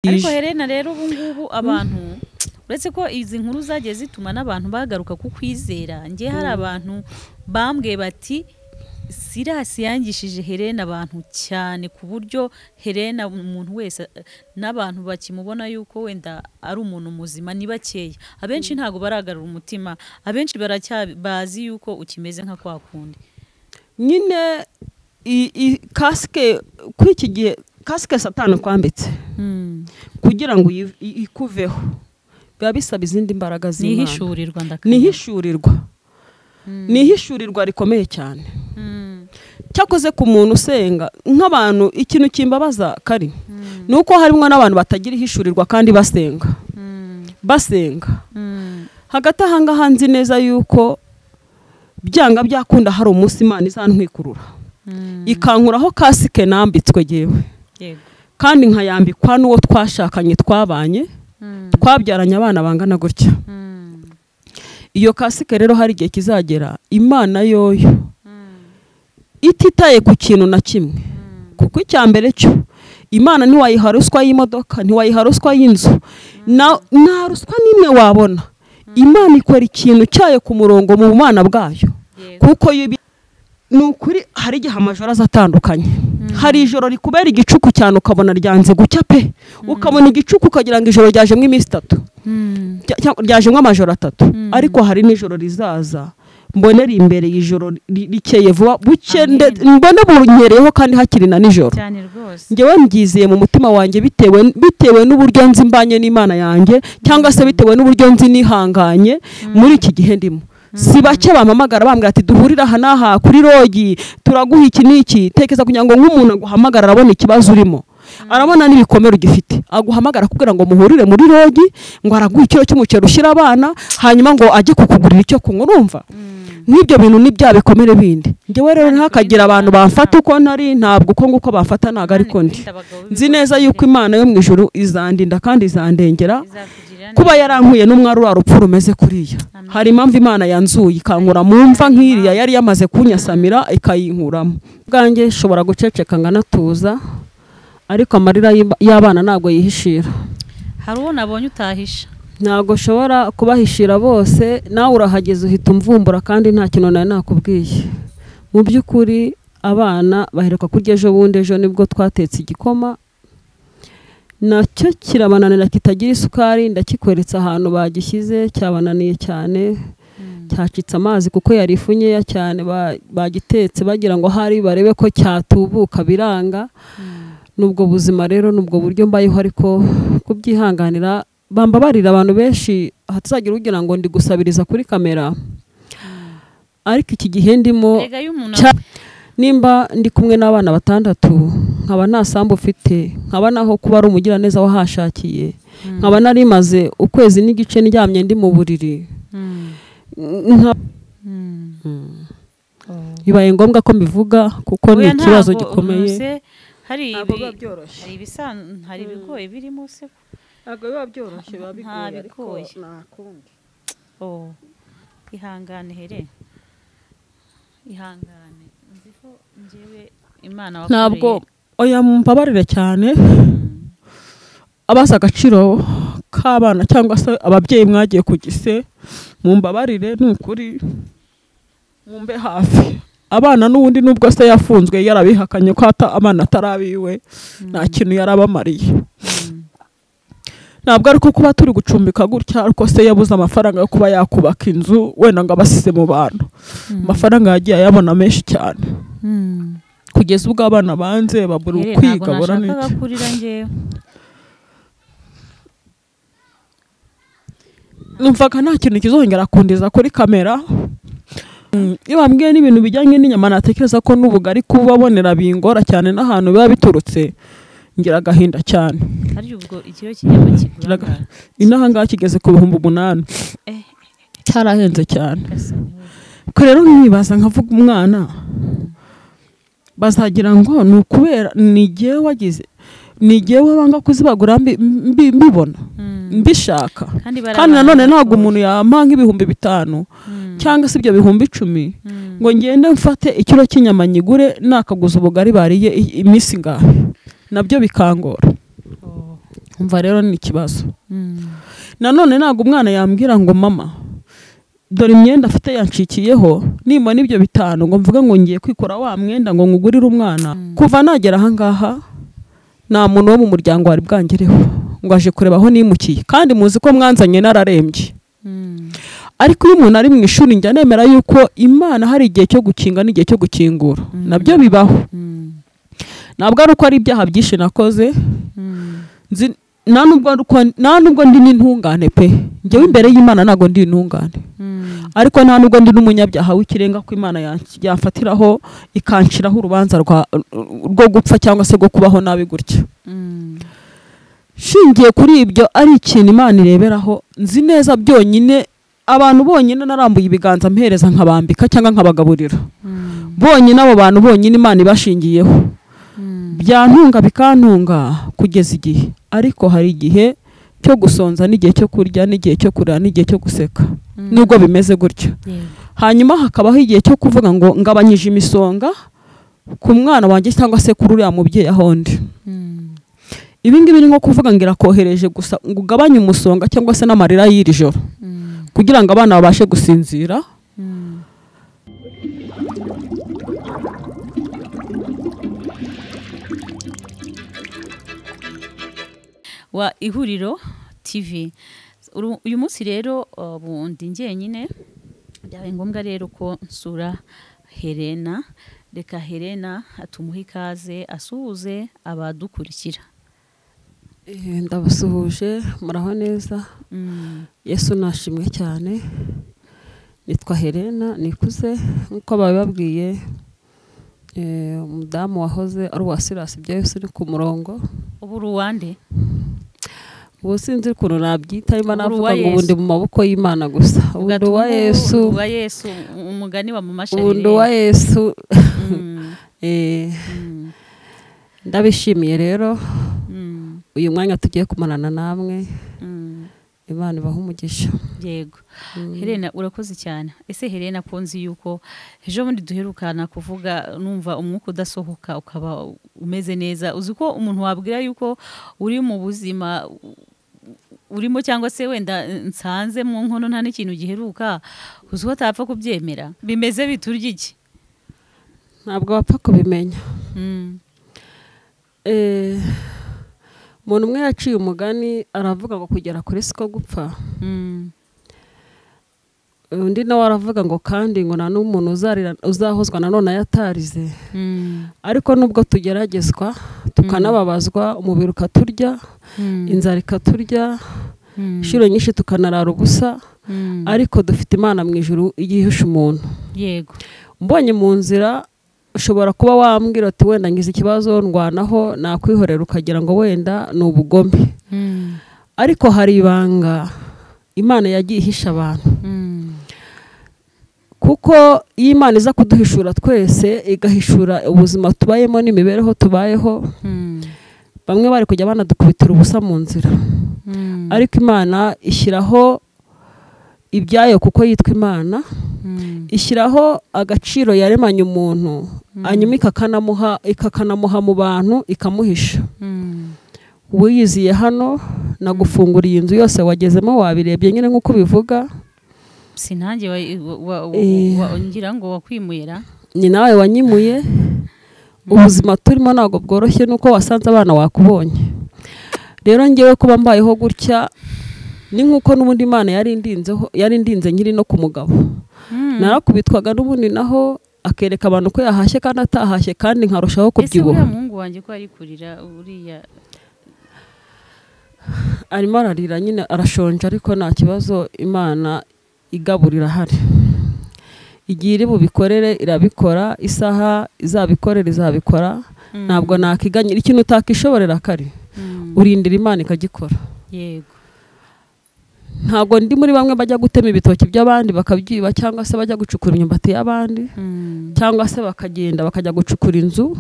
ariko Helena rero ubu ngubu abantu uretse ko izi nkuru zagiye zituma n'abantu bagaruka ku kwizera ngiye hari abantu bambwe bati Silas yangishije Helena abantu cyane ku buryo Helena umuntu wese n'abantu bakimubona yuko wenda ari umuntu muzima ni bakeya abenshi ntago baragarura umutima abenshi baracyabazi yuko ukimeze nka kwa kundi nyine kasike kuri iki gihe kasike Satani kwambitse kugira ngo ikuveho biba bisaba izindi mbaraga z'Imana nihishurirwa rikomeye cyane cyakoze ku muntu usenga nk'abantu ikintu kimbabaza kari nuko harimo n'abantu batagira ihishurirwa kandi basenga hagati ahanga hanzi neza yuko byanga byakunda hari umunsi Imana izantwikurura ikankuraho kasike nambitswe jewe kandi nkayambikwa n'uwo twashakanye twabanye twabyaranye abana bangana gutya iyo kasike rero hari igihe kizagera Imana yoyo ititaye ku kintu na kimwe kuko icyambere cyo Imana ntiwayiha ruswa y'imodoka ntiwayiha ruswa y'inzu na ruswa nimwe wabona Imana ikora ikintu cyayo ku murongo mu bumana bwayo kuko nukuri hari igihe amajoro azatandukanye hari ijoro rikubera igicuku cyane ukabona ryanze gucya pe ukabona igicuku ukagira ngo ijoro ryajemwe iminsi 3 ryajemwe amajoro 3 ariko hari n'ijoro rizaza mbonera imbere y'ijoro rikeye vuba buke mbone bunyereyeho kandi hakiri na nijoro ngewe mbyiziye mu mutima wanjye bitewe n'uburyo nzi mbanye n'Imana yanjye cyangwa se bitewe n'uburyo nzi nihanganye muri iki gihe ndimo si bake bamamagara bambwira ati duhurira hanaha kuri rogi turaguha iki niki tekeza kugira ngo nk'umuntu aguhamagara arabona ikibazo urimo arabona n'ibikomere ugifite aguhamagara kugira ngo muhurire muri rogi ngo araguha ikiro cy'umuceri ushyira abana hanyuma ngo ajye kukugurira icyo kunywa urumva n'ibyo bintu ni bya bikomere bindi ngewe rero ntakagira abantu bamfata uko ntari ntabwo uko nguko bamfata naga ariko nzi neza yuko Imana yo mu ijuru izandinda kandi izandengera kuba yarankuye n'umwari urupfu rumeze kuriya hari impamvu Imana yanzuye ikankura mu mva nk'iriya yari yamaze kunyasamira ikayinkuramo bwanjye shobora guceceka nganatuza ariko amarira y'abana ntabwo yihishira hari uwo nabonye utahisha ntabwo shobora kubahishira bose nawe urahageze uhita umvumbura kandi nta kintu nari nakubwiye mu by'ukuri abana baheruka kurya ejo nibwo twatetse igikoma nacyo kirabananira kitagira isukari ndakikweretse ahantu bagishyize cyabananiye cyane cyacitse amazi kuko yari ifu nkeya cyane bagitetse bagira ngo hari barebe ko cyatubuka biranga nubwo buzima rero nubwo buryo mbayeho ariko kubyihanganira bambabarira abantu benshi hatazagira ugira ngo ndi gusabiriza kuri kamera ariko iki gihe ndimo nimba ndi kumwe n'abana 6 nkaba nta sambu ufite nkaba naho kuba ari umugira neza wahashakiye nkaba nari maze ukwezi n'igice ndyamye ndi mu buriri bibaye ngombwa ko mbivuga kuko ni ikibazo gikomeye hari ibigoye birimo se ntabwo biba byoroshye biba bigoye ariko nakundi ihangane Here ihangane nziko njewe Imana wakoreye ntabwo oya mbabarire cyane abaza agaciro k'abana cyangwa se ababyeyi mwagiye kugise mumbabarire n'ukuri mumbe hafi abana n'ubundi nubwo se yafunzwe yarabihakanye ko abana atarabiwe nta kintu yarabamariye ntabwo ariko kuba turi gucumbika gutya ariko se yabuze amafaranga yo kuba yakubaka inzu wenda ngo abasize mu bantu amafaranga yagiye ayabona menshi cyane kugeza ubwo abana banze babura kwiga bora n'iki numvaga nta kintu kizongera kundiza kuri kamera iyo bambwiye n'ibintu bijyanye n'inyama natekereza ko n'ubugari kubabonera bingora cyane n'ahantu biba biturutse ngira agahinda cyane hari ubwo ikiro cy'inyama kigura inaha kigeze ku 8,000 cyarahenze cyane ko rero nibaza nkavuga umwana bazagira ngo nukubera nigiye wagize nigiye wabanga kuzibagura mbibona mbishaka kandi nanone ntago umuntu yamanga 5,000 cyangwa se ibyo 10,000 ngo ngende mfate ikiro cy'inyama nyigure nakaguza ubugari bariye iminsi ngahe nabyo bikangora umva rero ni ikibazo. Nanone ntabwo umwana yambwira ngo mama dore imyenda afite yancikiyeho nimba n'ibyo 5 ngo mvuge ngo ngiye kwikora wa mwenda ngo ngugurire umwana. Kuva nagera aha ngaha nta muntu wo mu muryango wari bwangereho ngo aje kureba aho nimukiye, kandi muzi ko mwanzanye nararembye. Ariko iyo umuntu ari mu ishuri njya nemera yuko Imana hari igihe cyo gukinga n'igihe cyo gukingura, nabyo bibaho. Ntabwo ari uko ari ibyaha byinshi nakoze, nta nubwo ndi n'intungane pe, njyewe imbere y'Imana ntabwo ndi intungane, ariko nta nubwo ndi n'umunyabyaha w'ikirenga ko Imana yafatiraho ikanciraho urubanza rwo gupfa cyangwa se rwo kubaho nabi gutya. Shingiye kuri ibyo ari ikintu Imana ireberaho, nzi neza byonyine abantu bonyine narambuye ibiganza mpereza nkabambika cyangwa nkabagaburira, bonyine abo bantu bonyine Imana ibashingiyeho, byantunga bikantunga kugeza igihe. Ariko hari igihe cyo gusonza n'igihe cyo kurya n'igihe cyo kurira n'igihe cyo guseka, nubwo bimeze gutyo. Hanyuma hakabaho igihe cyo kuvuga ngo ngabanyije imisonga ku mwana wanjye cyangwa se kuri uriya mubyeyi ahondi. Ibi ngibi ni nko kuvuga ngo irakohereje gusa ngo ugabanye umusonga cyangwa se n'amarira y'iri joro kugira ngo abana babashe gusinzira. Wa Ihuriro TV uyu munsi rero bundi njyenyine byabaye ngombwa rero ko nsura Helena. Reka Helena atumuhe ikaze asuhuze abadukurikira. Ndabasuhuje, muraho neza. Yesu nashimwe cyane. Nitwa Helena nikuze nkuko babibabwiye, umudamu wahoze ari uwa Silas byose uri ku murongo. Ubu ruwande ubu sinzi ukuntu nabyita, arimo navuga ngo ubundi mu maboko y'Imana gusa. Ubundi wa Yesu, umugani wa mumashari. ubundi wa Yesu. Ndabishimiye rero uyu mwanya tugiye kumarana namwe. Imana ibaha umugisha. Yego. Helena urakoze cyane. Ese Helena konzi yuko ejo bundi duherukana kuvuga numva umwuka udasohoka ukaba umeze neza. Uzi ko umuntu wabwira yuko uri mu buzima urimo cyangwa se wenda nsanze mu nkono nta n'ikintu giheruka, uzi ko atapfa kubyemera. Bimeze biturya iki? Ntabwo wapfa kubimenya. Umuntu umwe yaciye umugani aravuga ngo kugera kuri siko gupfa. Undi nawe aravuga ngo kandi ngo nta n'umuntu uzahozwa nanone yatarize. Ariko nubwo tugeragezwa tukanababazwa, umubiri ukaturya, inzara ikaturya, inshuro nyinshi tukanarara ubusa, ariko dufite Imana mu ijuru igihisha umuntu. Yego. Mbonye mu nzira ushobora kuba wambwira ati wenda ngize ikibazo ndwanaho nakwihorera ukagira ngo wenda ni ubugome. Ariko hari ibanga Imana yagiye ihisha abantu. Kuko iyo Imana iza kuduhishura twese igahishura ubuzima tubayemo n'imibereho tubayeho, bamwe bari kujya banadukubitira ubusa mu nzira. Ariko Imana ishyiraho ibyayo kuko yitwa Imana, ishyiraho agaciro yaremanye umuntu, hanyuma ikakanamuha mu bantu ikamuhisha. Wiyiziye hano nagufunguriye inzu yose wagezemo wabirebye nyine nk'uko bivuga. Sinange ngira ngo wakwimuyera. Ni nawe wanyimuye. Ubuzima turimo ntabwo bworoshye nuko wasanze abana wakubonye. Rero ngewe kuba mbayeho gutya ni nkuko n'ubundi Imana yari ndinze nkiri no ku mugabo. Narakubitwaga n'ubundi naho akereka abantu ko yahashye kandi atahashye kandi nkarushaho kubyibuha. Ese umuhungu wanjye ko ari kurira uriya arimo ararira nyine arashonje, ariko nta kibazo, Imana igaburira hari. Igihe iri bubikorere irabikora, isaha izabikorera izabikora. Ntabwo nakiganyira ikintu utakishoborera kare, urindira Imana ikagikora. Yego. Ntabwo ndi muri bamwe bajya gutema ibitoki by'abandi bakabyiba, cyangwa se bajya gucukura imyumbati y'abandi, cyangwa se bakagenda bakajya gucukura inzu.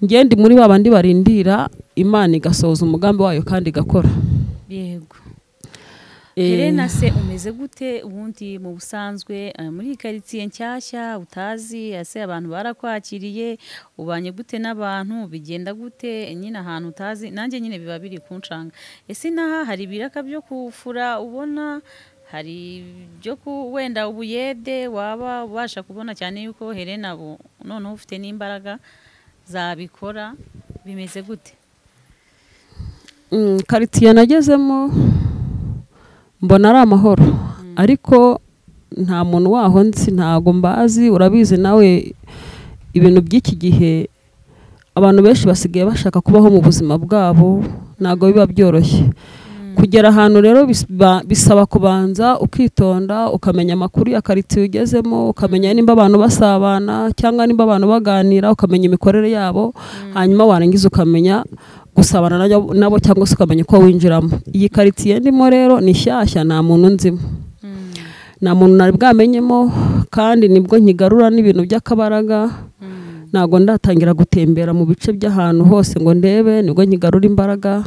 Ngende muri babandi barindira Imana igasohoza umugambi wayo kandi igakora. Yego. Helena se umeze gute ubundi mu busanzwe muri karitsiye nshyashya utazi ese abantu barakwakiriye ubanye gute n'abantu bigenda gute nyine ahantu utazi nanjye nyine biba biri kunshanga ese naha hari ibiraka byo kufura ubona hari byo wenda ubuyede waba ubasha kubona cyane yuko Helena noneho ufite n'imbaraga zabikora bimeze gute? Karitsiye nagezemo mbona ari amahoro ariko nta muntu waho nzi ntago mbazi urabizi nawe ibintu by'iki gihe abantu benshi basigaye bashaka kubaho mu buzima bwabo ntago biba byoroshye kugera ahantu rero bisaba kubanza ukitonda ukamenya amakuru ya karitsiye ugezemo ukamenya nimba abantu basabana cyangwa nimba abantu baganira ukamenya imikorere yabo hanyuma warangiza ukamenya gusabana nabo cyangwa se ukamenya uko winjiramo. Iyi karitsiye ndimo rero ni shyashya nta muntu nzimo nta muntu nari bwamenyemo kandi nibwo nkigarura n'ibintu by'akabaraga ntago ndatangira gutembera mu bice by'ahantu hose ngo ndebe nibwo nkigarura imbaraga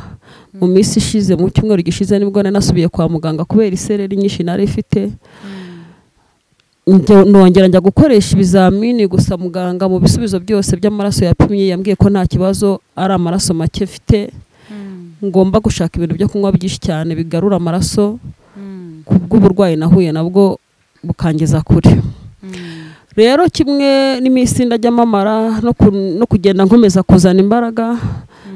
mu minsi ishize mu cyumweru gishize nibwo nasubiye kwa muganga kubera isereri nyinshi nari ifite nongera njya gukoresha ibizamini gusa muganga mu bisubizo byose by'amaraso yapimye yambwiye ko nta kibazo ari amaraso make mfite ngomba gushaka ibintu byo kunywa byinshi cyane bigarura amaraso kubw'uburwayi nahuye nabwo bukangeza kure rero kimwe n'iminsi ndajyamo amara no kugenda nkomeza kuzana imbaraga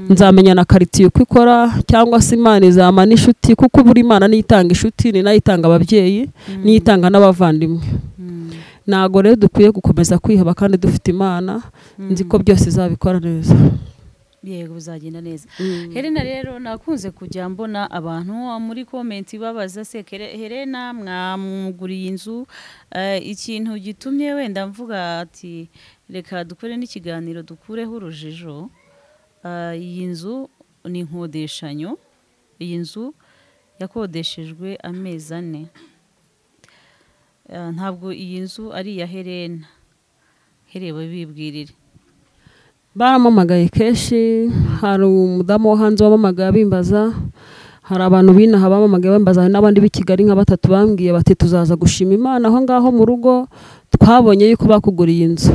nzamenya na karitsiye uko ikora cyangwa se Imana izama n'inshuti kuko buri Imana niyitanga inshuti ni nayo itanga ababyeyi niyitanga n'abavandimwe ntago rero dukwiye gukomeza kwiheba kandi dufite Imana nzi ko byose izabikora neza. Yego bizagenda neza. Helena rero nakunze kujya mbona abantu muri comment babaza se Helena mwamuguriye inzu ikintu gitumye wenda mvuga ati reka dukore n'ikiganiro dukureho urujijo. Iyi nzu ni inkodeshanyo, iyi nzu yakodeshejwe amezi 4 ntabwo iyi nzu ari iya Helena. Herewe bibwirire baramamagaye kenshi hari umudamu wo hanze wamamagaye bimbaza hari abantu binaha bamamagaye bambaza n'abandi b'i Kigali nka 3 bambwiye bati tuzaza gushima Imana aho ngaho mu rugo twabonye yuko bakuguriye inzu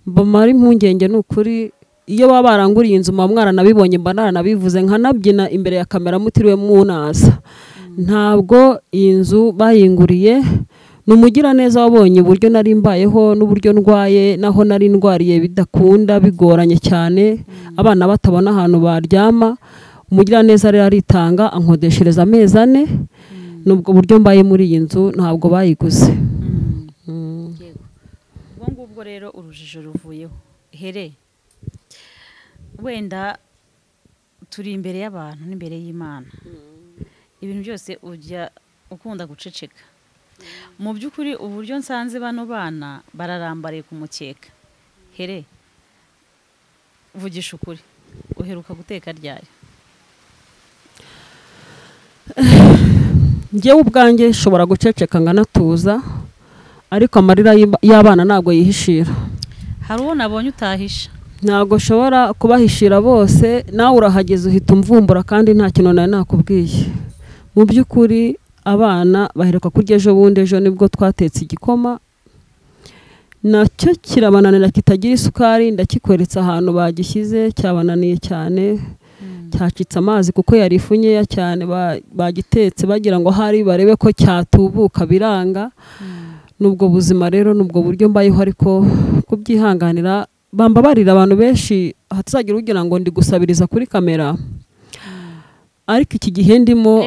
mbamara impungenge n'ukuri iyo baba baranguriye inzu mwana nabibonye mba naranabivuze nkanabyina imbere ya kamera mutiriwe munaza ntabwo iyi nzu bayinguriye numugira neza wabonye uburyo nari mbayeho n'uburyo ndwaye naho nari ndwariye bidakunda bigoranye cyane abana batabona ahantu baryama umugira neza rero aritanga ankodeshereza amezi 4 nubwo buryo mbaye muri iyi nzu ntabwo bayiguze. Ubwo rero urujijo ruvuyeho Here wenda turi imbere y'abantu n'imbere y'Imana ibintu byose ujya ukunda guceceka mu by'ukuri uburyo nsanze bano bana bararambariye kumukeka Here vugisha ukuri uheruka guteka ryari? Njyewe ubwanjye nshobora guceceka nganatuza ariko amarira y'abana ntago yihishira. Hari uwo nabonye utahisha? Ntago shobora kubahishira bose nawe urahageze uhita umvumbura kandi nta kintu nari nakubwiye. Mu by'ukuri abana baheruka kurya ejo bundi ejo nibwo twatetse igikoma nacyo kirabananira kitagira isukari ndakikweretse ahantu bagishyize cyabananiye cyane cyacitse amazi kuko yari ifunye cyane bagitetse bagira ngo hari barebe ko cyatubuka biranga nubwo buzima rero nubwo buryo mbayeho ariko kubyihanganira bambabarira abantu benshi hatazagira ugira ngo ndi gusabiriza kuri kamera ariko iki gihe ndimo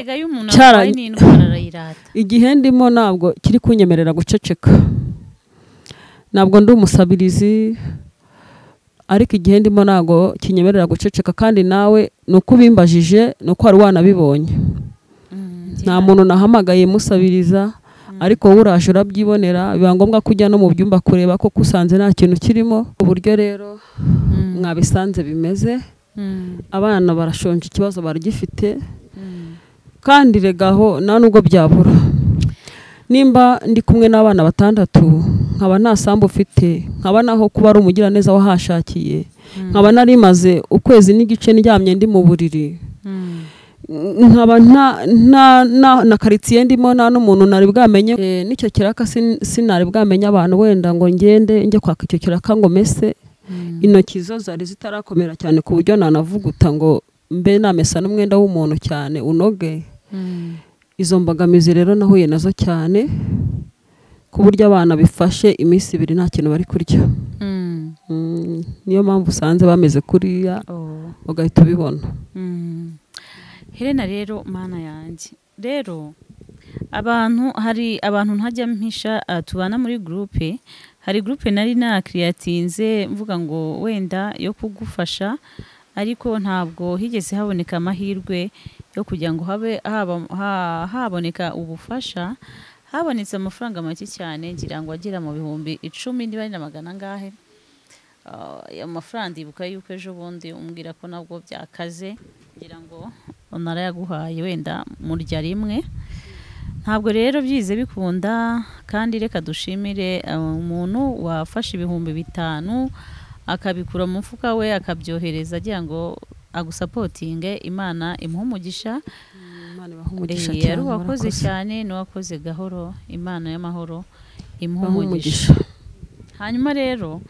igihe ndimo ntabwo kiri kunyemerera guceceka ntabwo ndi umusabirizi ariko igihe ndimo ntabwo kinyemerera guceceka kandi nawe nuko ubimbajije nuko wari wanabibonye nta muntu nahamagaye musabiriza ariko uraje urabyibonera biba ngombwa kujya no mu byumba kureba ko kusanze nta kintu kirimo uburyo rero mwabisanze bimeze abana barashonje ikibazo baragifite kandi regaho nta nubwo byabura nimba ndi kumwe n'abana 6 nkaba nta sambu ufite nkaba naho kuba ari umugira neza wahashakiye nkaba nari maze ukwezi n'igice ndyamye ndi mu buriri nkaba na karitsiye ndimo nta n'umuntu nari bwamenye n'icyo kiraka sinari bwamenye abantu wenda ngo ngende njye kwaka icyo kiraka ngo mese intoki zo zari zitarakomera cyane ku buryo nanavuguta ngo mbe namesa n'umwenda w'umuntu cyane unoge. Izo mbogamizi rero nahuye nazo cyane ku buryo abana bifashe iminsi 2 nta kintu bari kurya. Niyo mpamvu usanze bameze kuriya ugahita ubibona. Helena rero mana yanjye rero hari abantu ntajya mpisha tubana muri groupe. Hari groupe nari nakiriyatinze mvuga ngo wenda yo kugufasha ariko ntabwo higeze haboneka amahirwe yo kugira ngo haboneka ubufasha. Habonetse amafaranga make cyane ngira ngo agera mu bihumbi 10 niba ari na magana ngahe. Ayo mafaranga ndibuka yuko ejo bundi umbwira ko nabwo byakaze ngira ngo narayaguhaye wenda murya rimwe. Ntabwo rero byize bikunda kandi reka dushimire umuntu wafashe ibihumbi 5 akabikura mu mufuka we akabyohereza agira ngo agusapotinge. Imana imuha umugisha. Imana ibaha umugisha cyane. Yari wakoze cyane n'uwakoze gahoro. Imana y'amahoro imuha umugisha. Hanyuma rero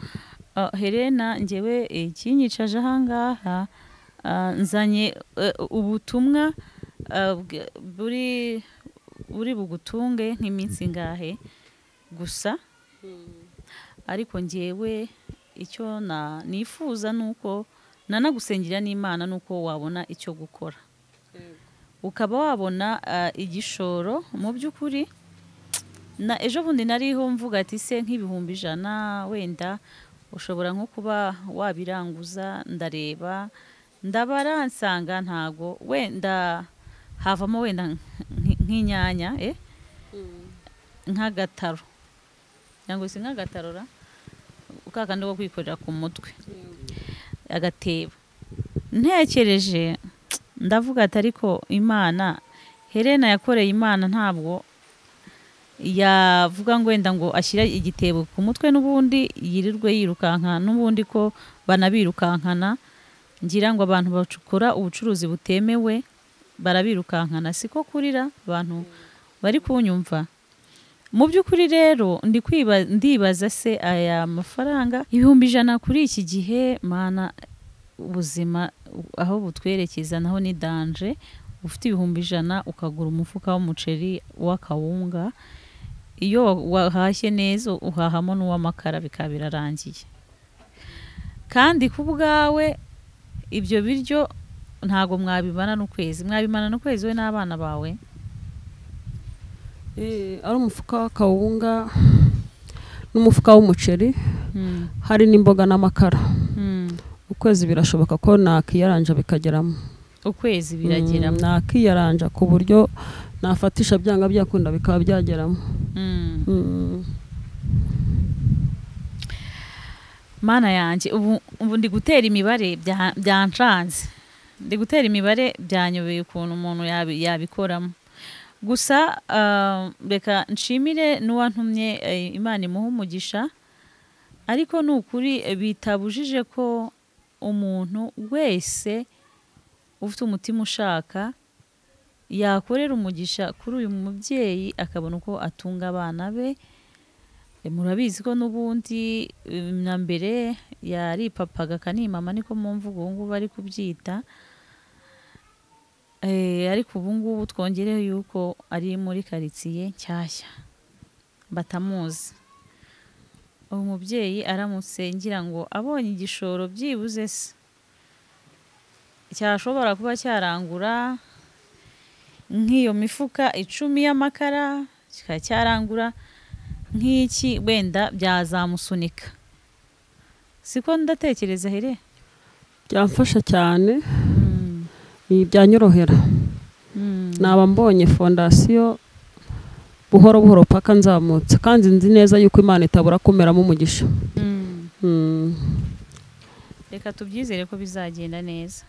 Helena njyewe kinyicaje ahangaha nzanye ubutumwa buri bugutunge nk'iminsi ngahe gusa ariko njyewe icyo nifuza nuko nanagusengera n'Imana nuko wabona icyo gukora ukaba wabona igishoro mu by'ukuri. Na ejo bundi nariho mvuga ati se nk'ibihumbi 100 wenda ushobora nko kuba wabiranguza. Ndareba ndabaransanga ntago wenda havamo wenda nk'inyanya nk'agataro cyangwa se nk'agatarora ukakandi wo kwikorera ku mutwe agatebo. Ntekereje ndavuga ati ariko Imana Helena yakoreye Imana ntabwo yavuga ngo wenda ngo ashyira igitebo ku mutwe n'ubundi yirirwe yirukanka n'ubundi ko banabirukankana. Ngira ngo abantu bacukura ubucuruzi butemewe barabirukankana. Siko kurira abantu bari kunyumva. Mu by'ukuri rero ndibaza se aya mafaranga ibihumbi 100 kuri iki gihe Mana ubuzima aho butwerekeza naho ni danger. Ufite ibihumbi 100 ukagura umufuka w'umuceri w'akawunga. Iyo wahashye neza uhahamo n'uw'amakara bikaba birarangiye. Kandi ku bwawe ibyo biryo ntago mwabibana n'ukwezi. Mwabimana n'ukwezi we n'abana bawe. Ari umufuka w'akawunga n'umufuka w'umuceri hari n'imboga n'amakara. Ukwezi birashoboka ko nakiyaranja bikageramo. Ukwezi birageramo. Nakiyaranja ku buryo nafatisha byanga byakunda bikaba byageramo. Mana yanjye ubu ndi gutera imibare byancanze. Ndi gutera imibare byanyobeye ukuntu umuntu yabikoramo. Gusa reka nshimire n'uwantumye Imana imuha umugisha. Ariko n'ukuri bitabujije ko umuntu wese ufite umutima ushaka yakorera umugisha kuri uyu mubyeyi akabona uko atunga abana be. Murabizi ko n'ubundi na mbere yari papaga kanimama niko mu mvugo ubu ngubu bari kubyita. Ariko ubu ngubu twongereho yuko ari muri karitsiye nshyashya batamuzi. Uwo mubyeyi aramutse ngira ngo abonye igishoro byibuze se cyashobora kuba cyarangura nk'iyo mifuka 10 y'amakara cyarangura nk'iki wenda byazamusunika. Siko ndatekereza Here byamfasha cyane. Byanyorohera. Naba mbonye fondasiyo buhoro buhoro paka nzamutse kandi nzi neza yuko Imana itabura kumeramo umugisha. Reka tubyizere ko bizagenda neza.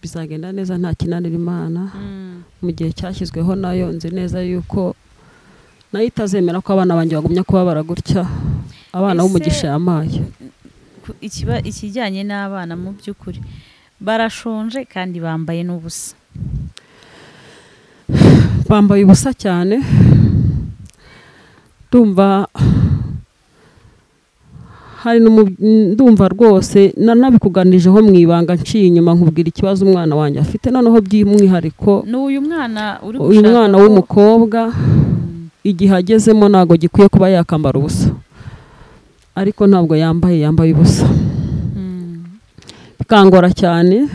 Bizagenda neza nta kinanira Imana. Mu gihe cyashyizweho nayo nzi neza yuko nayo itazemera ko abana banjye bagumya kuba baragutya. Abana b'umugisha yamaye. Ikijyanye n'abana mu by'ukuri barashonje kandi bambaye n'ubusa. Bambaye ubusa cyane, ndumva hari ndumva rwose nabikuganijeho mu ibanga nciye inyuma nkubwira ikibazo umwana wanjye afite, noneho by'umwihariko n'uyu mwana uri uyu mwana w'umukobwa igihe agezemo ntago gikwiye kuba yakambara ubusa, ariko ntabwo yambaye ubusa. Bikangora cyane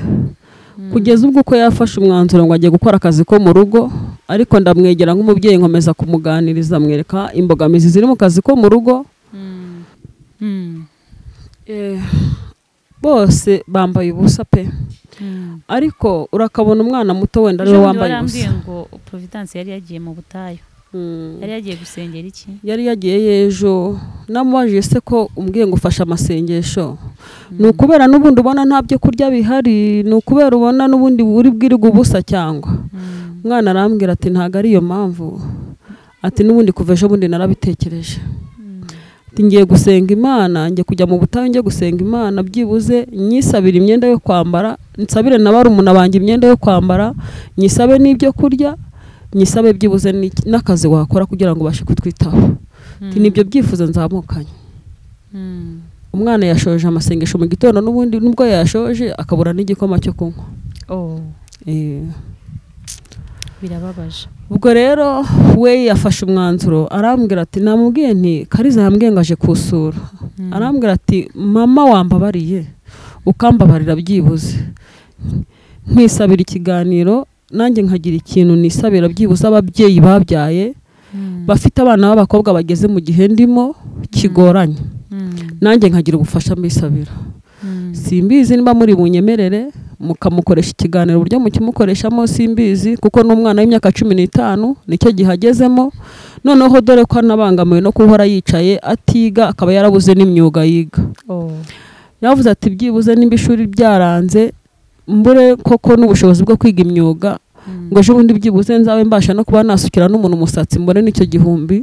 kugeza ubwo ko yafashe umwanzuro ngo agiye gukora akazi ko mu rugo, ariko ndamwegera nk'umubyeyi nkomeza kumuganiriza mwereka imbogamizi ziri mu kazi ko mu rugo. Bose bambaye ubusa pe, ariko urakabona umwana muto wenda ariwe wambaye ubusa. ngo Providence yari yagiye mu butayu, yari yagiye gusengera iki? Yari yagiye yejo, namubajije se ko umbwiye ngo ufashe amasengesho, ni ukubera n'ubundi ubona nta byo kurya bihari, ni ukubera ubona n'ubundi uri bwirirwe ubusa cyangwa? Umwana arambwira ati ntago ari iyo mpamvu, ati n'ubundi kuva ejo bundi narabitekereje, ati ngiye gusenga Imana, ngiye kujya mu butayu ngiye gusenga Imana, byibuze nyisabira imyenda yo kwambara, nsabire na barumuna banjye imyenda yo kwambara, nyisabe n'ibyo kurya, nyisabe byibuze n'akazi wakora kugira ngo ubashe kutwitaho. Ati nibyo byifuzo nzamukanye. Umwana yashoje amasengesho mu gitondo, n'ubundi nubwo yashoje akabura n'igikoma cyo kunywa. Birababaje. Ubwo rero we yafashe umwanzuro, arambwira ati namubwiye nti Kariza yambwiye ngo aje kusura, arambwira ati mama wambabariye ukambabarira byibuze nkisabira ikiganiro, nanjye nkagira ikintu nisabira byibuze ababyeyi babyaye bafite abana b'abakobwa bageze mu gihe ndimo kigoranye, nanjye nkagira ubufasha mbisabira. Simbizi niba muri bunyemerere mukamukoresha ikiganiro, uburyo mukimukoreshamo simbizi, kuko n'umwana w'imyaka 15 nicyo gihagezemo, noneho dore ko anabangamiwe no kuhora yicaye atiga, akaba yarabuze n'imyuga yiga. Yavuze ati byibuze nimba ishuri byaranze mbure koko n'ubushobozi bwo kwiga imyuga, ngo ejo bundi byibuze nzabe mbasha no kuba nasukira n'umuntu umusatsi mbone n'icyo gihumbi,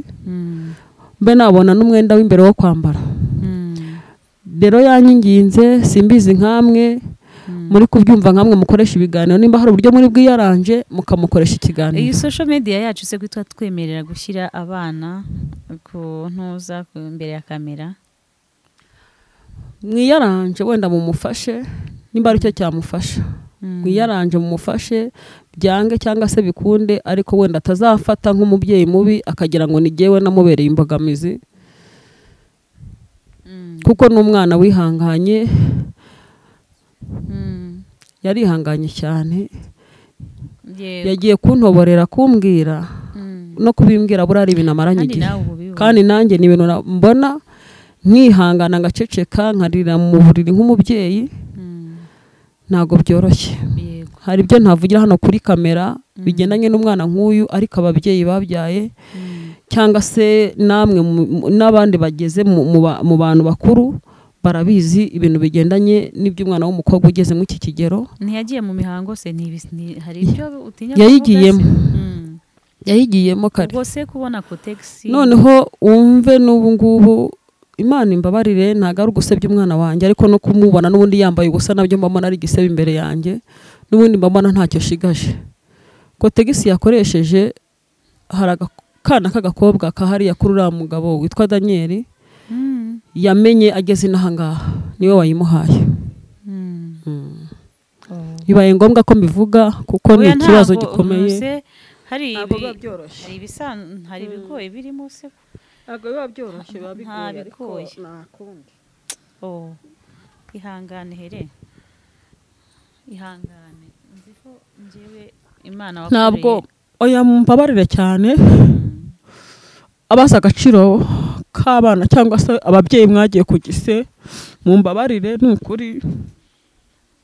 mbe nabona n'umwenda w'imbere wo kwambara. Rero yanyinginze, simbizi nkamwe muri kubyumva nkamwe mukoresha ibiganiro, nimba hari uburyo muri bwiyaranje mukamukoresha ikiganiro. Iyi social media yacu se kwitwa twemerera gushyira abana ku ntuza imbere ya kamera? Mwiyaranje wenda mumufashe nimba ari cyo cyamufasha, mwiyaranje mumufashe byange cyangwa se bikunde, ariko wenda atazafata nk'umubyeyi mubi akagira ngo nigewe namubereye imbogamizi, kuko n'umwana wihanganye, yarihanganye cyane, yagiye kuntoborera kumbwira no kubimbwira burari ibintu amaranye igihe, kandi nanjye ni ibintu mbona nkihangana ngaceceka nkarira mu buriri nk'umubyeyi, ntago byoroshye. Hari ibyo ntavugira hano kuri kamera bigendanye n'umwana nk'uyu, ariko ababyeyi babyaye cyangwa se namwe n'abandi bageze mu bantu bakuru barabizi ibintu bigendanye n'iby'umwana w'umukobwa ugeze mu iki kigero. Ntiyagiye mu mihango se? Hari ibyo utinya yayigiyemo kare. Ubwo se kubona kotegisi, noneho wumve n'ubu ngubu Imana imbabarire, ntago ari ugusebya umwana wanjye, ariko no kumubona n'ubundi yambaye ubusa nabyo mbona ari gisebe imbere yanjye, n'ubundi mbona ntacyo shigaje. Kotegisi yakoresheje, hari akana k'agakobwa kahari yakurura mugabo witwa Daniel, yamenye ageze inahangaha niwe wayimuhaye. Bibaye ngombwa ko mbivuga kuko ni ikibazo gikomeye. Hari ibigoye birimo se? Ntabwo biba byoroshye, biba bigoye, ariko nakundi. Ihangane here, ihangane, nzi ko njyewe Imana wakoreye. Ntabwo oya mumbabarire cyane, abazi agaciro k'abana cyangwa se ababyeyi mwagiye ku gise, mumbabarire n'ukuri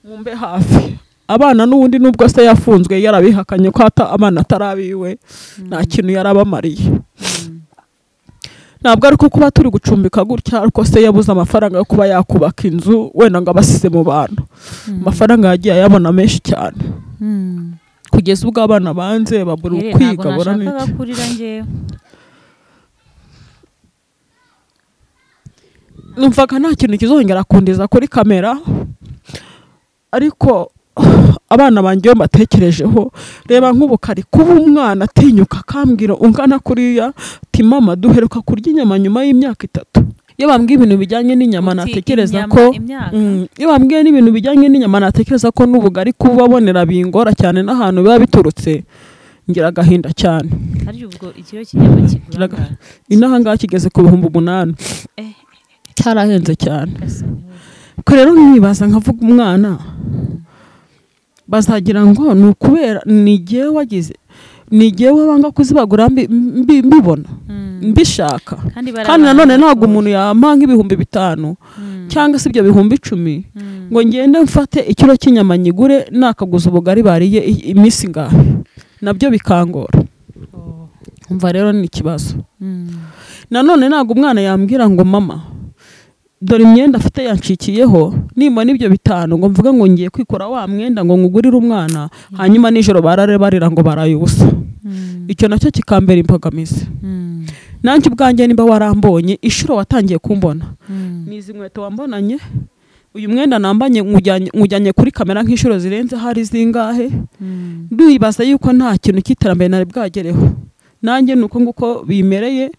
mumbe hafi. Abana n'ubundi nubwo se yafunzwe yarabihakanye ko abana atarabiwe, nta kintu yarabamariye. Ntabwo ariko kuba turi gucumbika gutya, ariko se yabuze amafaranga yo kuba yakubaka inzu wenda ngo abasize mu bantu. Amafaranga yagiye ayabona menshi cyane, kugeza ubwo abana banze babura kwiga bora n'iki. Numvaga nta kintu kizongera kundiza kuri kamera, ariko abana banjye iyo mbatekerejeho reba nk'ubu kari kuba umwana atinyuka akambwira ungana kuriya ati mama duheruka kurya inyama nyuma y'imyaka 3. Iyo bambwiye ibintu bijyanye n'inyama natekereza ko iyo bambwiye n'ibintu bijyanye n'inyama natekereza ko n'ubugari kubabonera bingora cyane n'ahantu biba biturutse ngira agahinda cyane. Hari ubwo ikiro cy'inyama kigura inaha ngaha kigeze ku 8,000 cyarahenze cyane. Ko rero nkibaza nkavuga umwana bazagira ngo ni ukubera nigiye wagize nigiye wabanga kuzibagura mbibona mbishaka kandi nanone ntabwo umuntu yamanga ibihumbi 5 cyangwa se ibyo bihumbi 10 ngo ngende mfate ikiro cy'inyama nyigure nakaguza ubugari bariye imisi ngahe nabyo bikangora. Umva rero ni ikibazo. Nanone ntabwo umwana yambwira ngo mama dore imyenda afite yancikiyeho nimba nibyo 5 ngo mvuga ngo ngiye kwikora wa mwenda ngo ngugurire umwana hanyuma nijoro barare barira ngo barayubusa. Icyo nacyo kikambera impagamizi. Nanjye ubwanjye nimba warambonye ishuro watangiye kumbona nizi nkweto wambonanye uyu mwenda nambanye ngujyanye kuri kamera nk'ishuro zirenze hari zingahe nduyibaza yuko nta kintu cy'iterambere nari bwagereho. Nanjye nuko nguko bimereye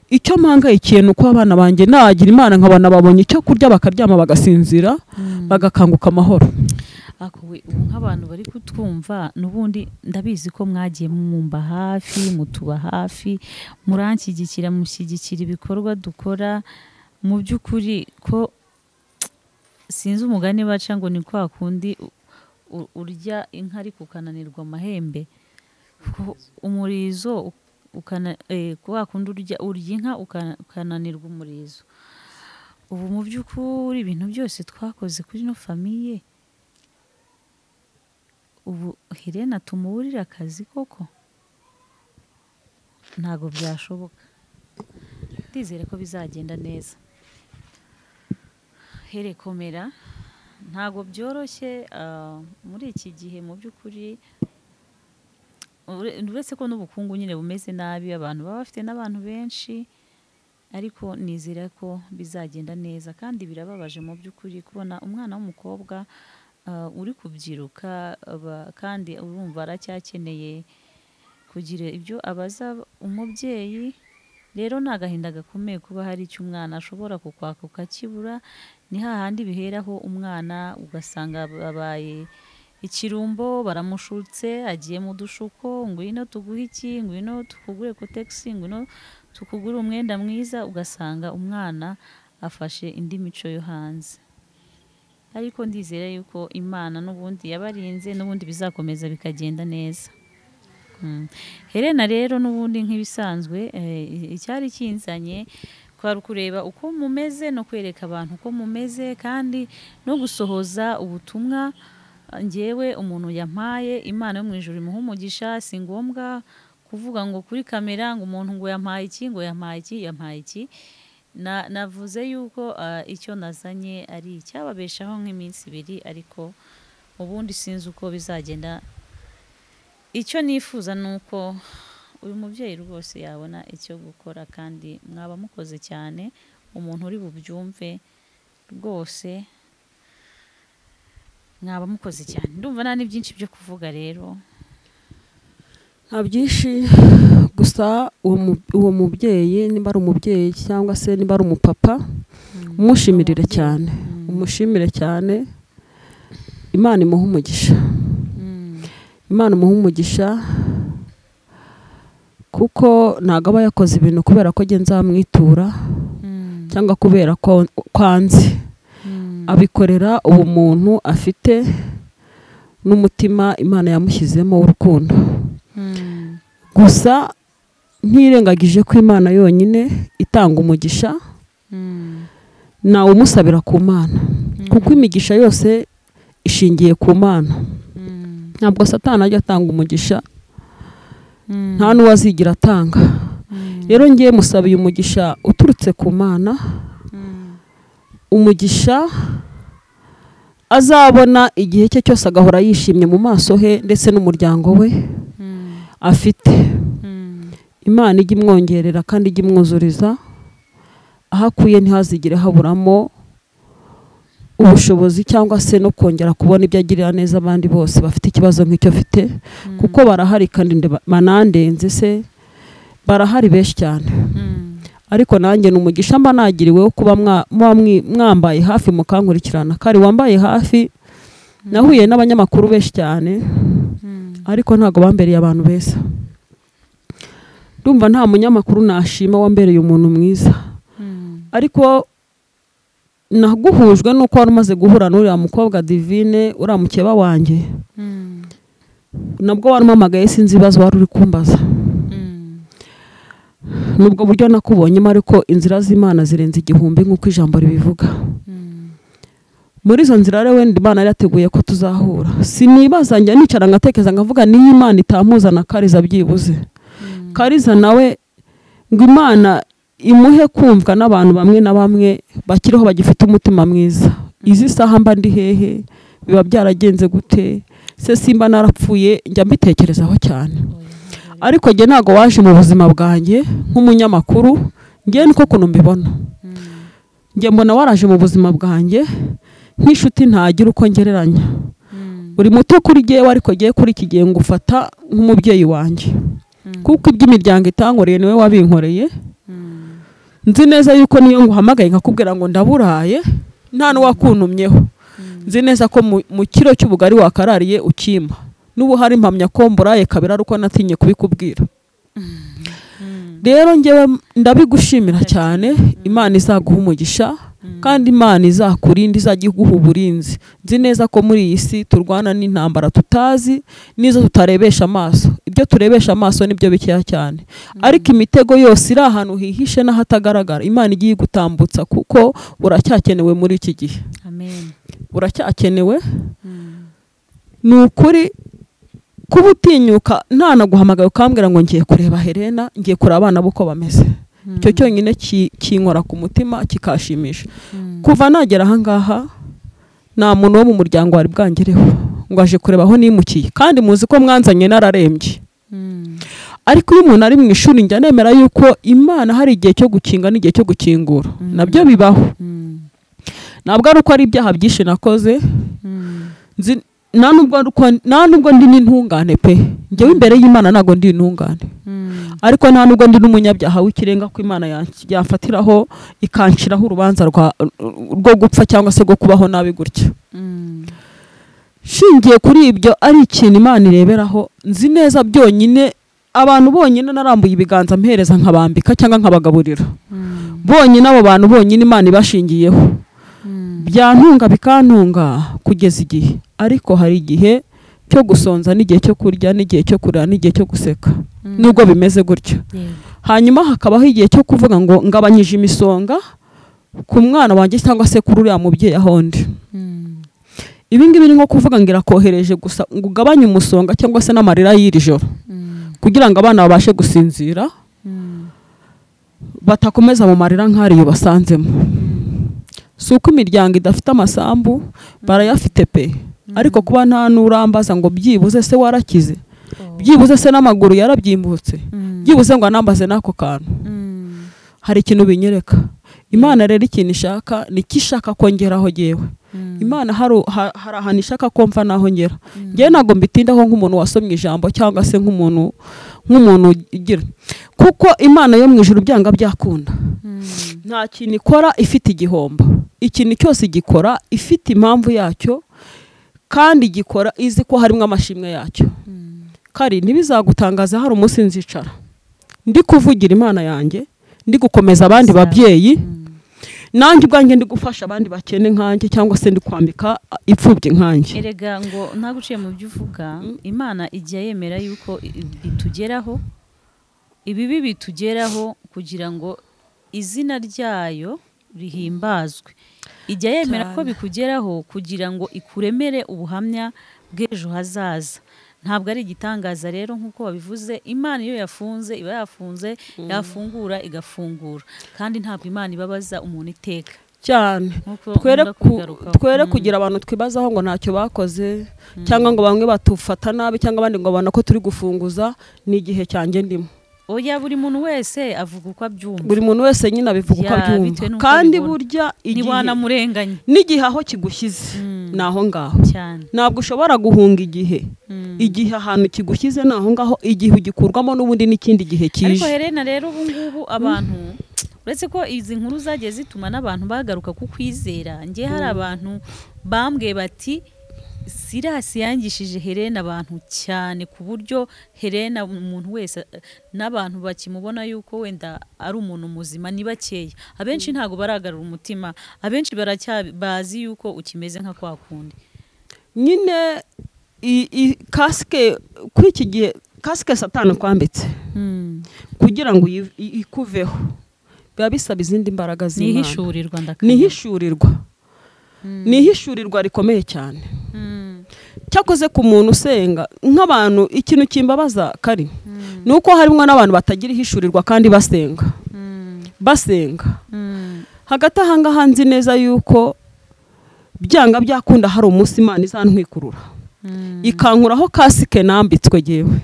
icyo mpangayikiye nuko abana banjye nagira Imana nkabona babonye icyo kurya bakaryama bagasinzira bagakanguka amahoro. Akuwe nk'abantu bari kutwumva nubundi ndabizi ko mwagiye mwumva hafi mutuba hafi muranshyigikira mushyigikira ibikorwa dukora mu by'ukuri ko sinzi umugani baca ngo ni kwa kundi urya inka ariko ukananirwa amahembe umurizo kwa kundi urya inka ukananirwa umurizo. Ubu mu by'ukuri ibintu byose twakoze kuri no famiye ubu Helena tumuburira akazi koko ntago byashoboka. Ndizere ko bizagenda neza. Here komera ntago byoroshye muri iki gihe mu by'ukuri uretse ko n'ubukungu nyine bumeze nabi abantu baba bafite n'abantu benshi ariko nizera ko bizagenda neza kandi birababaje mu by'ukuri kubona umwana w'umukobwa uri kubyiruka kandi urumva aracyakeneye kugira ibyo abaza umubyeyi. Rero nagahinda gakomeye kuba hari icyo umwana ashobora kukwaka ukakibura ni hahandi biheraho umwana ugasanga babaye ikirumbo baramushutse agiye mu dushuko ngwino tuguhe iki ngwino tukugure kotex ngwino tukugure umwenda mwiza ugasanga umwana afashe indi mico yo hanze. Ariko ndizera yuko Imana n'ubundi yabarinze n'ubundi bizakomeza bikagenda neza. Helena rero n'ubundi nk'ibisanzwe icyari kinzanye kwari kureba uko mumeze no kwereka abantu uko mumeze kandi no gusohoza ubutumwa ngewe umuntu yampaye Imana yo mu ijuru imuha umugisha. Si ngombwa kuvuga ngo kuri kamera ngo umuntu ngo yampaye iki ngo yampaye iki navuze yuko icyo nazanye ari icyababeshaho nk'iminsi 2 ariko ubundi sinzi uko bizagenda. Icyo nifuza nuko uyu mubyeyi rwose yabona icyo gukora kandi mwaba mukoze cyane umuntu uri bubyumve rwose mwaba mukoze cyane. Ndumva nta byinshi byo kuvuga rero nta byinshi gusa uwo mubyeyi nimba ari umubyeyi cyangwa se nimba ari umupapa umushimirire cyane umushimire cyane. Imana imuha umugisha Imana imuha umugisha kuko ntago aba yakoze ibintu kubera ko nge nzamwitura cyangwa kubera ko kwanze abikorera ubumuntu afite n'umutima Imana yamushyizemo urukundo. Gusa ntirengagije ko Imana yonyine itanga umugisha nawe umusabira ku Mana kuko imigisha yose ishingiye ku Mana. Ntabwo Satani ajya atanga umugisha nta n'uwazigira atanga. Rero ngiye musabiye umugisha uturutse ku Mana umugisha azabona igihe cye cyose agahora yishimye mu maso he ndetse n'umuryango we afite. Imana ijya imwongerera kandi ijya imwuzuriza aho akuye ntihazigire haburamo ubushobozi cyangwa se no kongera kubona ibyo agirira neza abandi bose bafite ikibazo nk'icyo afite kuko barahari kandi manandenze se barahari benshi cyane ariko nanjye ni umugisha mba nagiriwe wo kuba mwambaye hafi mukankurikirana kari wambaye hafi nahuye n'abanyamakuru benshi cyane ariko ntago bambereye abantu beza ndumva nta munyamakuru nashima wambereye umuntu mwiza ariko naguhujwe nuko wari umaze guhura n'uriya mukobwa Divine uriya mukeba wanjye nabwo waramamagaye sinzi ibibazo wari uri kumbaza nubwo buryo nakubonyemo ariko inzira z'Imana zirenze igihumbi nk'uko ijambo ribivuga muri izo nzira rero wenda Imana yateguye ko tuzahura sinibaza njya nicara ngatekereza ngavuga niyo Imana itamuzana Kariza byibuze Kariza nawe ngo Imana imuhe kumvwa n'abantu bamwe na bamwe bakiriho bagifite umutima mwiza izi saha mba ndi hehe biba byaragenze gute se simba narapfuye njya mbitekerezaho cyane ariko nge ntago waje mu buzima bwanjye nk'umunyamakuru nge niko kuntu mbibona nge mbona waraje mu buzima bwanjye nk'inshuti ntagira uko ngereranya uri muto kuri jyewe ariko ngiye kuri iki gihe ngufata nk'umubyeyi wanjye kuko iby'imiryango itankoreye niwe wabinkoreye nzi neza yuko niyo nguhamagaye nkakubwira ngo ndaburaye nta n'uwakuntumyeho nzi neza ko mu kiro cy'ubugari wakarariye ukimpa n'ubu hari impamya ko mburaye kabiri ari uko natinye kubikubwira rero ngewe ndabigushimira cyane Imana izaguha umugisha kandi Imana izakurinda izajya iguha uburinzi nzi neza ko muri iyi si turwana n'intambara tutazi nizo tutarebesha amaso ibyo turebesha amaso nibyo bikeya cyane ariko imitego yose iri ahantu hihishe n'ahatagaragara Imana igiye gutambutsa kuko uracyakenewe muri iki gihe amen uracyakenewe ni ukuri kuba utinyuka ntanaguhamagaye ukambwira ngo ngiye kureba Helena ngiye kureba abana b'uko bameze icyo cyonyine kinkora ku mutima kikashimisha kuva nagera ahangaha nta muntu wo mu muryango wari bwangereho ngo aje kureba aho nimukiye kandi muzi ko mwanzanye nararembye ariko iyo umuntu ari mu ishuri njya nemera yuko Imana hari igihe cyo gukinga n'igihe cyo gukingura nabyo bibaho ntabwo ari uko ari ibyaha byinshi nakoze nta nubwo ndi n'intungane pe njyewe imbere y'Imana ntabwo ndi intungane ariko nta nubwo ndi n'umunyabyaha w'ikirenga ko Imana yafatiraho ikanciraho urubanza rwo gupfa cyangwa se rwo kubaho nabi gutya shingiye kuri ibyo ari ikintu Imana ireberaho nzi neza byonyine abantu bonyine narambuye ibiganza mpereza nkabambika cyangwa nkabagaburira bonyine abo bantu bonyine Imana ibashingiyeho byantunga bikantunga kugeza igihe ariko hari igihe cyo gusonza n'igihe cyo kurya n'igihe cyo kurira n'igihe cyo guseka nubwo bimeze gutyo hanyuma hakabaho igihe cyo kuvuga ngo ngabanyije imisonga ku mwana wanjye cyangwa se kuri uriya mubyeyi ahondi ibi ngibi ni nko kuvuga ngo irakohereje gusa ngo ugabanye umusonga cyangwa se n'amarira y'iri joro kugira ngo abana babashe gusinzira batakomeza mu marira nk'ariyo basanzemo si uko imiryango idafite amasambu barayafite pe ariko kuba nta n'urambaza ngo byibuze se warakize byibuze se n'amaguru yarabyimbutse byibuze ngo anambaze n'ako kantu hari ikintu binyereka Imana rero ikintu ishaka ni kishaka kongeraho jewe Imana hari ahantu ishaka ko mva naho ngera ngewe ntabwo mbitindaho nk'umuntu wasomye ijambo cyangwa se nk'umuntu igira kuko Imana yo mu ijuru byanga byakunda nta kintu ikora ifite igihombo ikintu cyose gikora ifite impamvu yacyo kandi gikora izi ko harimo amashimwe yacyo kari ntibizagutangaza hari umunsi nzicara ndi kuvugira Imana yanjye ndi gukomeza abandi babyeyi nanjye ubwanjye ndi gufasha abandi bakene nkanjye cyangwa se ndi kwambika ipfubye nkanjye erega ngo ntaguciye mu byo uvuga Imana ijya yemera yuko bitugeraho ibibi bitugeraho kugira ngo izina ryayo rihimbazwe ijya yemera ko bikugeraho kugira ngo ikuremere ubuhamya bw'ejo hazaza ntabwo ari igitangaza rero nk'uko babivuze Imana iyo yafunze iba yafunze yafungura igafungura kandi ntabwo Imana ibabaza umuntu iteka cyane twere kugira abantu twibazaho ngo ntacyo bakoze cyangwa ngo bamwe batufata nabi cyangwa abandi ngo babona ko turi gufunguza ni igihe cyanjye ndimo oya buri muntu wese avuga uko abyumva, buri muntu wese nyine abivuga uko abyumva, kandi burya ntiwanamurenganya n'igihe aho kigushyize ni aho ngaho, ntabwo ushobora guhunga igihe ahantu kigushyize ni aho ngaho, igihe ugikurwamo n'ubundi n'ikindi gihe kije. ariko Helena rero ubu ngubu abantu uretse ko izi nkuru zagiye zituma n'abantu bagaruka ku kwizera, ngiye hari abantu bambwiye bati Sirasi yangishije Helena abantu cyane, ku buryo Helena umuntu wese n'abantu bakimubona yuko wenda ari umuntu muzima ni bakeya, abenshi ntago baragarura umutima, abenshi baracyabazi yuko ukimeze nka kwa kundi nyine. Kasike kuri iki gihe, kasike Satani kwambitse kugira ngo ikuveho biba bisaba izindi mbaraga z'Imana. Nihishurirwa rikomeye cyane. Cyakoze ku muntu usenga nk'abantu, ikintu kimbabaza kari nuko harimo n'abantu batagira ihishurirwa kandi basenga hagati ahangaha nzi neza yuko byanga byakunda hari umunsi Imana izantwikurura ikankuraho kasike nambitswe jewe,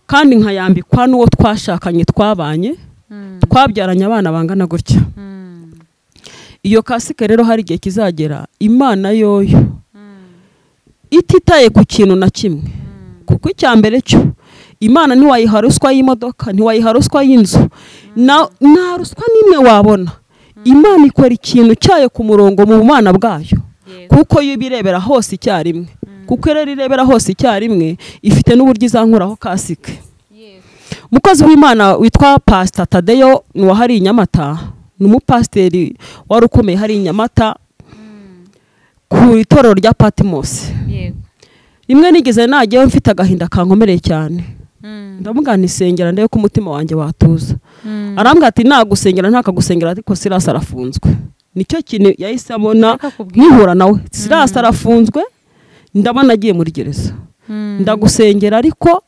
kandi nkayambikwa n'uwo twashakanye twabanye twabyaranye abana bangana gutya. Iyo kasike rero hari igihe kizagera Imana yoyo ititaye ku kintu na kimwe, kuko icyambere cyo Imana ntiwayiha ruswa y'imodoka, ntiwayiha ruswa y'inzu, nta ruswa n'imwe wabona. Imana ikora ikintu cyayo ku murongo mu bumana bwayo, kuko yo ibirebera hose icyarimwe, kuko rero irebera hose icyarimwe ifite n'uburyo izankuraho kasike. Umukozi w'Imana witwa Pastor Tadeyo ni wahari Nyamata, ni umupasiteri wari ukomeye hari Nyamata ku itorero rya Patmos. Rimwe nigeze najyeho mfite agahinda kankomereye cyane, ndamugana isengera ndebe ko umutima wanjye watuza. Arambwira ati nagusengera ntakagusengera, ariko Sirasi arafunzwe. Nicyo kintu yahise abona nkihura nawe, Sirasi arafunzwe, ndabona agiye muri gereza. Ndagusengera ariko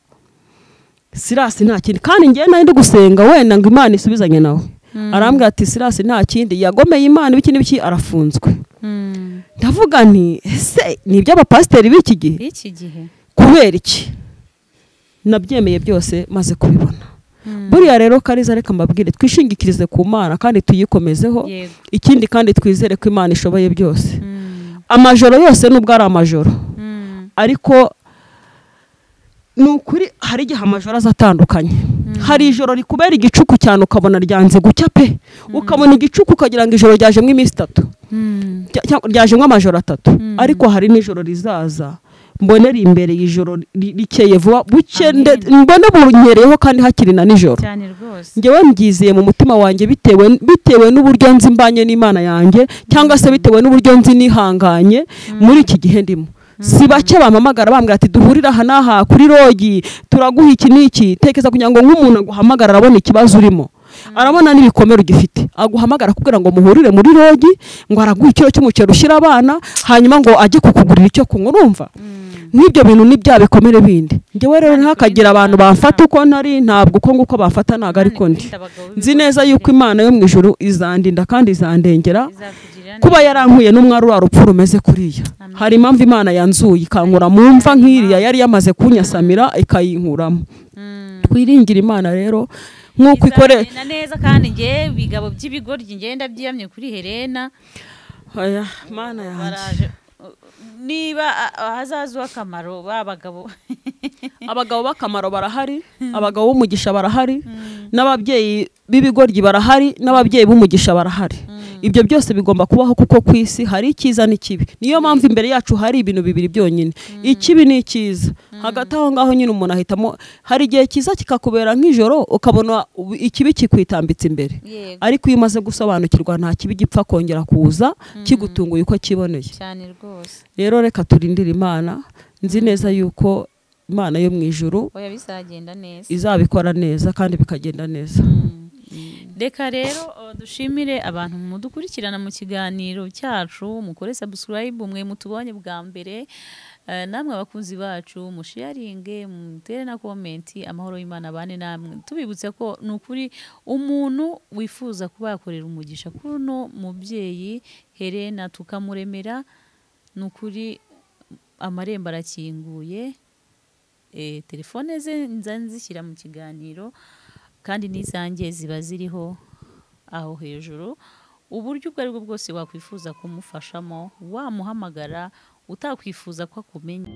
Sirasi nta kindi, kandi ngiye nari ndi gusenga wenda ngo Imana isubizanye nawe. Arambwira ati Sirasi nta kindi, yagomeye Imana ibiki n'ibiki, arafunzwe. Ndavuga nti ese ni iby'abapasiteri b'iki gihe kubera iki? Nabyemeye byose maze kubibona. Buriya rero Kariza, reka mbabwire twishingikirize ku Mana kandi tuyikomezeho, ikindi kandi twizere ko Imana ishoboye byose. Amajoro yose nubwo ari amajoro, ariko nukuri hari igihe amajoro azatandukanye. Hari ijoro rikubera igicuku cyane ukabona ryanze gucya pe, ukabona igicuku ukagira ngo ijoro ryajemo iminsi 3, ryajemo amajoro 3, ariko hari n'ijoro rizaza mbonera imbere y'ijoro rikeye vuba buke, mbone bunyereyeho kandi hakiri na nijoro. Ngewe mbyizeye mu mutima wanjye bitewe n'uburyo nzi mbanye n'Imana yanjye, cyangwa se bitewe n'uburyo nzi nihanganye muri iki gihe ndimo. Si bake bampamagara bambwira ati duhurira aha n'aha kuri rogi turaguha iki n'iki. Tekeza kugira ngo nk'umuntu aguhamagara arabona ikibazo urimo, arabona n'ibikomere ugifite, aguhamagara kugira ngo muhurire muri rogi, ngo araguha ikiro cy'umuceri ushyira abana, hanyuma ngo ajye kukugurira icyo kunywa. Urumva n'ibyo bintu ni bya bikomere bindi. Ngewe rero ntakagira abantu bamfata uko ntari, ntabwo uko nguko bafata ntago ariko ndi. Nzi neza yuko Imana yo mu ijuru izandinda kandi izandengera, kuba yarankuye n'umwari wa rupfu rumeze kuriya. Hari impamvu Imana yanzuye ikankura mu mva nk'iriya yari yamaze kunyasamira ikayinkuramo. Twiringira Imana rero nk'uko ikore neza, kandi nge bigabo by'ibigoryi ngenda byiyamye kuri Helena. Oya Mana yanjye, niba hazaza akamaro babagabo abagabo b'akamaro barahari, abagabo b'umugisha barahari, n'ababyeyi b'ibigoryi barahari, n'ababyeyi b'umugisha barahari. Ibyo byose bigomba kubaho, kuko ku isi hari icyiza n'ikibi. Niyo mpamvu imbere yacu hari ibintu bibiri byonyine, ikibi n'icyiza. Hagati aho ngaho nyine umuntu ahitamo. Hari igihe cyiza kikakubera nk'ijoro ukabona ikibi kikwitambitse imbere, ariko iyo umaze gusobanukirwa nta kibi gipfa kongera kuza kigutunguye uko kiboneye. Rero reka turindire Imana. Nzi neza yuko Imana yo mu ijuru izabikora neza kandi bikagenda neza. Reka rero dushimire abantu mudukurikirana mu kiganiro cyacu, mukore subscribe mwe mutubonye bwa mbere, namwe abakunzi bacu musharinge, mutere na comment. Amahoro y'Imana bane namwe. Tubibutse ko nukuri umuntu wifuza kuba yakorera umugisha kuno mubyeyi Helena tukamuremera, nukuri amarembo arakinguye. Telefone ze nzishyira mu kiganiro, kandi n'izanjye ziba ziriho aho hejuru. Uburyo ubwo aribwo bwose wakwifuza kumufashamo wamuhamagara, utakwifuza ko akumenya.